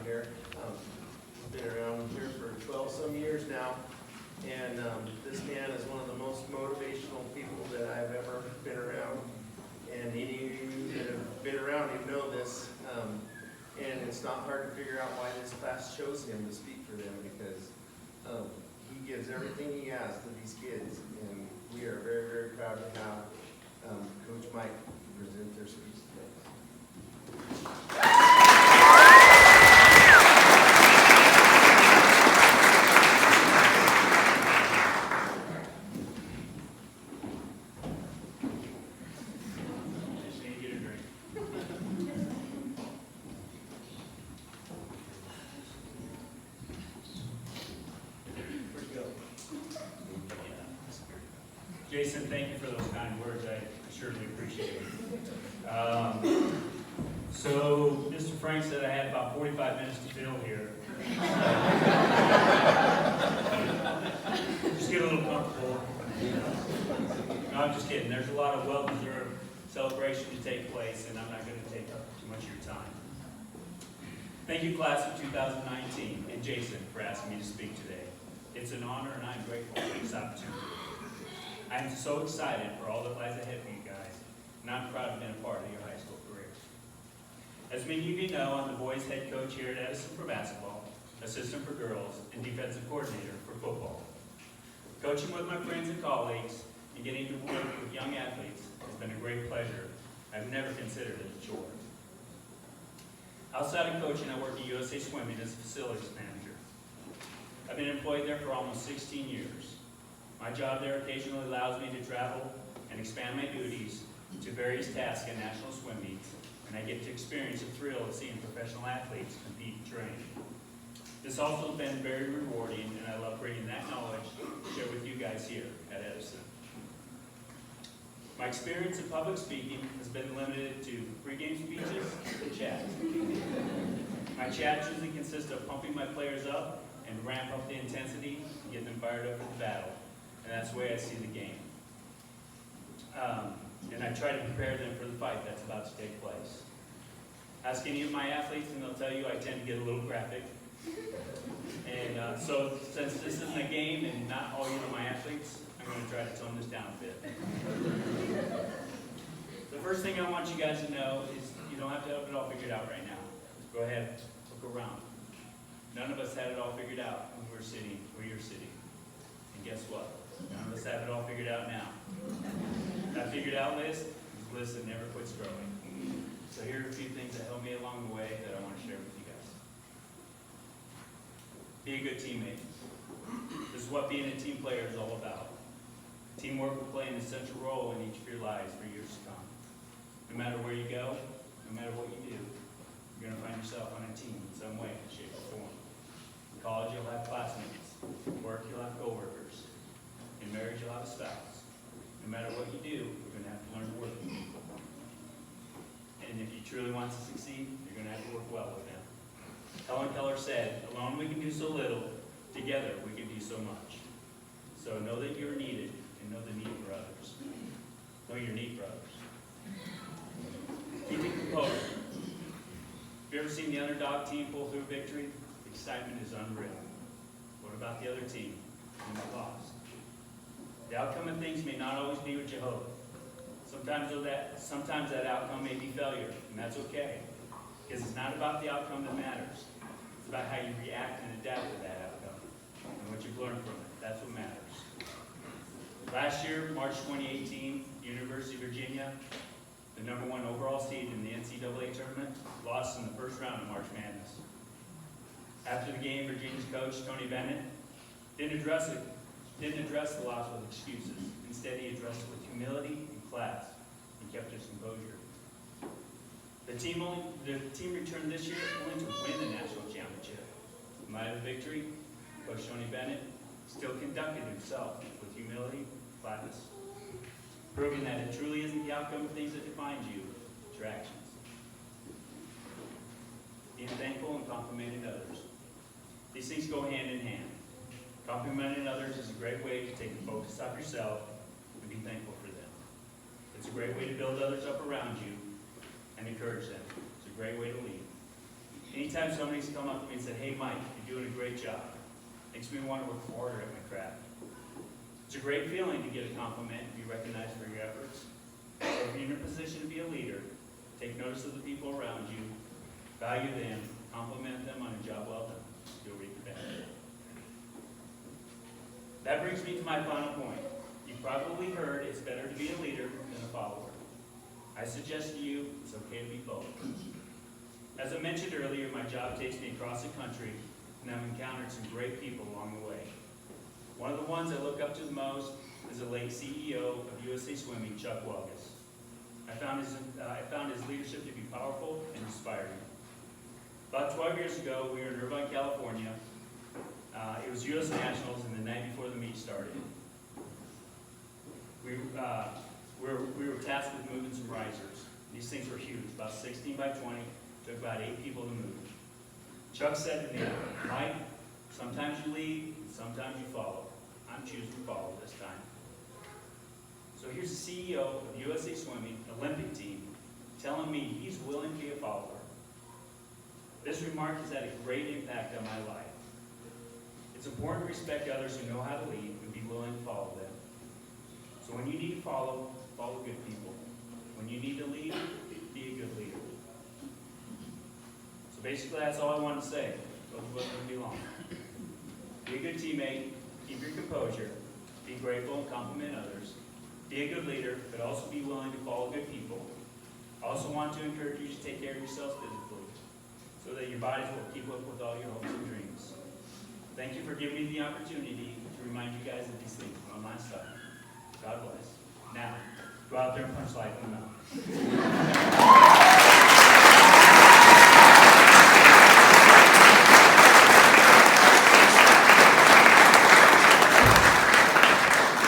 here. Been around here for 12 some years now, and this man is one of the most motivational people that I've ever been around. And any of you that have been around him know this. And it's not hard to figure out why this class chose him to speak for them, because he gives everything he has to these kids, and we are very, very proud to have Coach Mike present their speech today. Jason, thank you for those kind words. I surely appreciate it. So, Mr. Frank said I had about 45 minutes to fill here. Just get a little comfortable. No, I'm just kidding. There's a lot of well-deserved celebration to take place, and I'm not going to take up too much of your time. Thank you, class of 2019, and Jason, for asking me to speak today. It's an honor, and I'm grateful for this opportunity. I am so excited for all that lies ahead for you guys, and I'm proud to have been a part of your high school career. As many of you know, I'm the boys' head coach here at Edison for basketball, assistant for girls, and defensive coordinator for football. Coaching with my friends and colleagues and getting to work with young athletes has been a great pleasure. I've never considered it a chore. Outside of coaching, I work at USA Swimming as a facilities manager. I've been employed there for almost 16 years. My job there occasionally allows me to travel and expand my duties to various tasks at national swim meets, and I get to experience the thrill of seeing professional athletes compete and train. This also has been very rewarding, and I love bringing that knowledge to share with you guys here at Edison. My experience in public speaking has been limited to pregame speeches and chats. My chats usually consist of pumping my players up and ramp up the intensity to get them fired up for the battle. And that's the way I see the game. And I try to prepare them for the fight that's about to take place. Ask any of my athletes and they'll tell you I tend to get a little graphic. And so since this isn't a game and not all you know my athletes, I'm going to try to tone this down a bit. The first thing I want you guys to know is you don't have to have it all figured out right now. Go ahead, look around. None of us had it all figured out when we were sitting where you're sitting. And guess what? None of us have it all figured out now. That figured out list is a list that never quits growing. So here are a few things that helped me along the way that I want to share with you guys. Be a good teammate. This is what being a team player is all about. Teamwork will play an essential role in each of your lives for years to come. No matter where you go, no matter what you do, you're going to find yourself on a team in some way, shape, or form. In college, you'll have classmates. At work, you'll have coworkers. In marriage, you'll have a spouse. No matter what you do, you're going to have to learn to work with people. And if you truly want to succeed, you're going to have to work well with them. Helen Keller said, "Alone we can do so little, together we can do so much." So know that you're needed and know the need for others. Know your need for others. Keep it composed. Have you ever seen the underdog team pull through victory? The excitement is unreal. What about the other team who lost? The outcome of things may not always be what you hope. Sometimes that outcome may be failure, and that's okay. Because it's not about the outcome that matters. It's about how you react and adapt to that outcome and what you've learned from it. That's what matters. Last year, March 2018, University of Virginia, the #1 overall seed in the NCAA tournament, lost in the first round of March Madness. After the game, Virginia's coach, Tony Bennett, didn't address the loss with excuses. Instead, he addressed it with humility and class and kept his composure. The team returned this year only to win the national championship. In light of the victory, Coach Tony Bennett still conducted himself with humility and class, proving that it truly isn't the outcome of things that defines you, it's your actions. Being thankful and complimenting others. These things go hand in hand. Complimenting others is a great way to take the focus off yourself and be thankful for them. It's a great way to build others up around you and encourage them. It's a great way to lead. Anytime somebody's come up to me and said, hey Mike, you're doing a great job, makes me want to work harder at my craft. It's a great feeling to get a compliment and be recognized for your efforts. So if you're in a position to be a leader, take notice of the people around you, value them, compliment them on a job well done. You'll reap the benefit. That brings me to my final point. You've probably heard it's better to be a leader than a follower. I suggest to you it's okay to be both. As I mentioned earlier, my job takes me across the country, and I've encountered some great people along the way. One of the ones I look up to the most is the late CEO of USA Swimming, Chuck Walgus. I found his leadership to be powerful and inspiring. About 12 years ago, we were in Irvine, California. It was U.S. Nationals, and the night before the meet started. We were tasked with moving some risers. These things were huge, about 16 by 20, took about 8 people to move. Chuck said to me, Mike, sometimes you lead, sometimes you follow. I'm choosing to follow this time. So here's the CEO of USA Swimming, Olympic team, telling me he's willing to be a follower. This remark has had a great impact on my life. It's important to respect others who know how to lead and be willing to follow them. So when you need to follow, follow good people. When you need to lead, be a good leader. So basically that's all I want to say. Those wouldn't be long. Be a good teammate, keep your composure, be grateful and compliment others. Be a good leader, but also be willing to follow good people. I also want to encourage you to take care of yourselves physically, so that your bodies will keep up with all your hopes and dreams. Thank you for giving me the opportunity to remind you guys of these things on my side. God bless. Now, go out there and punch life in the mouth.